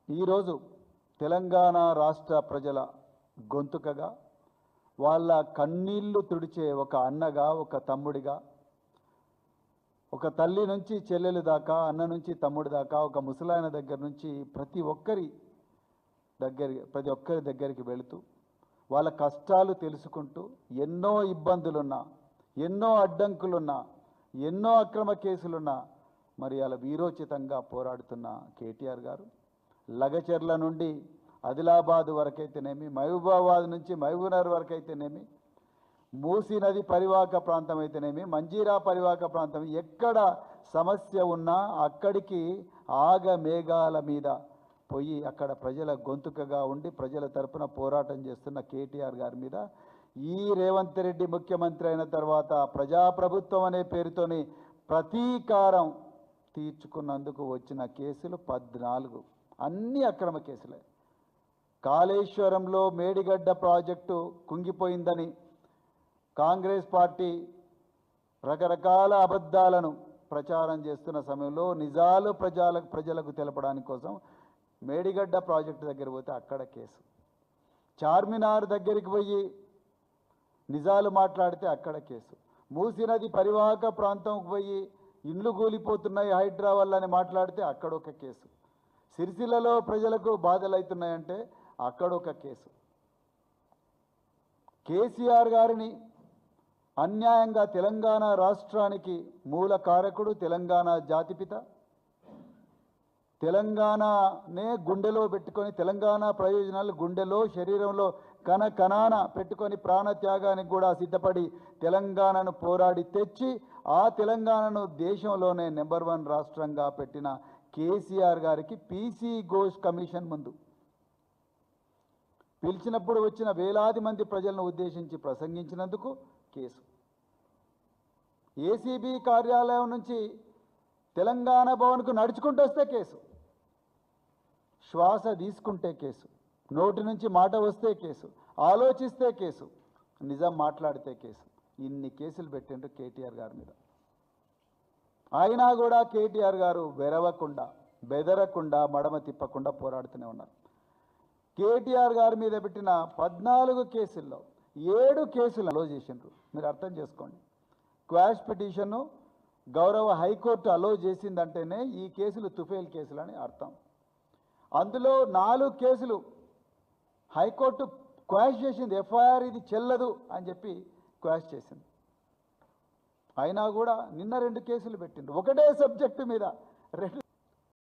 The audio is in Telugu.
ఈరోజు తెలంగాణ రాష్ట్ర ప్రజల గొంతుకగా వాళ్ళ కన్నీళ్లు తుడిచే ఒక అన్నగా, ఒక తమ్ముడిగా, ఒక తల్లి నుంచి చెల్లెలు దాకా, అన్న నుంచి తమ్ముడి దాకా, ఒక ముసలాయన దగ్గర నుంచి ప్రతి ఒక్కరి దగ్గరికి వెళుతూ వాళ్ళ కష్టాలు తెలుసుకుంటూ ఎన్నో ఇబ్బందులున్నా, ఎన్నో అడ్డంకులున్నా, ఎన్నో అక్రమ కేసులున్నా మరి అలా వీరోచితంగా పోరాడుతున్న కేటీఆర్ గారు లగచర్ల నుండి ఆదిలాబాద్ వరకైతేనేమి, మహబూబాబాద్ నుంచి మహబూబ్నగర్ వరకైతేనేమి, మూసీ నది పరివాహక ప్రాంతం అయితేనేమి, మంజీరా పరివాహక ప్రాంతం, ఎక్కడ సమస్య ఉన్నా అక్కడికి ఆగమేఘాల మీద పోయి అక్కడ ప్రజల గొంతుకగా ఉండి ప్రజల తరపున పోరాటం చేస్తున్న కేటీఆర్ గారి మీద ఈ రేవంత్ రెడ్డి ముఖ్యమంత్రి అయిన తర్వాత ప్రజాప్రభుత్వం అనే పేరుతోని ప్రతీకారం తీర్చుకున్నందుకు వచ్చిన కేసులు 14, అన్ని అక్రమ కేసులే. కాళేశ్వరంలో మేడిగడ్డ ప్రాజెక్టు కుంగిపోయిందని కాంగ్రెస్ పార్టీ రకరకాల అబద్ధాలను ప్రచారం చేస్తున్న సమయంలో నిజాలు ప్రజలకు తెలపడానికి కోసం మేడిగడ్డ ప్రాజెక్టు దగ్గర పోతే అక్కడ కేసు, చార్మినార్ దగ్గరికి పోయి నిజాలు మాట్లాడితే అక్కడ కేసు, మూసీ నది పరివాహక ప్రాంతంకి పోయి ఇండ్లు కూలిపోతున్నాయి హైడ్రా వల్ల అని మాట్లాడితే అక్కడ ఒక కేసు, సిరిసిల్లలో ప్రజలకు బాధలు అవుతున్నాయంటే అక్కడ ఒక కేసు. కేసీఆర్ గారిని అన్యాయంగా తెలంగాణ రాష్ట్రానికి మూల కారకుడు, తెలంగాణ జాతిపిత, తెలంగాణనే గుండెలో పెట్టుకొని తెలంగాణ ప్రయోజనాలు గుండెలో శరీరంలో కణాన పెట్టుకొని ప్రాణత్యాగానికి కూడా సిద్ధపడి తెలంగాణను పోరాడి తెచ్చి ఆ తెలంగాణను దేశంలోనే నెంబర్ 1 రాష్ట్రంగా పెట్టిన కేసీఆర్ గారికి పీసీ ఘోష్ కమిషన్ ముందు పిలిచినప్పుడు వచ్చిన వేలాది మంది ప్రజలను ఉద్దేశించి ప్రసంగించినందుకు కేసు, ఏసీబీ కార్యాలయం నుంచి తెలంగాణ భవన్కు నడుచుకుంటూ వస్తే కేసు, శ్వాస తీసుకుంటే కేసు, నోటి నుంచి మాట వస్తే కేసు, ఆలోచిస్తే కేసు, నిజం మాట్లాడితే కేసు, ఇన్ని కేసులు పెట్టిండ్రు కేటీఆర్ గారి మీద. అయినా కూడా కేటీఆర్ గారు వెరవకుండా, బెదరకుండా, మడమ తిప్పకుండా పోరాడుతూనే ఉన్నారు. కేటీఆర్ గారి మీద పెట్టిన 14 కేసుల్లో 7 కేసులు అలో చేసిండ్రు. మీరు అర్థం చేసుకోండి. క్వాష్ పిటిషన్ను గౌరవ హైకోర్టు అలో చేసిందంటేనే ఈ కేసులు తుఫేల్ కేసులు అని అర్థం. అందులో 4 కేసులు హైకోర్టు క్వాష్ చేసింది, ఎఫ్ఐఆర్ ఇది చెల్లదు అని చెప్పి క్వాష్ చేసింది. అయినా కూడా నిన్న 2 కేసులు పెట్టిండ్రు ఒకటే సబ్జెక్టు మీద 2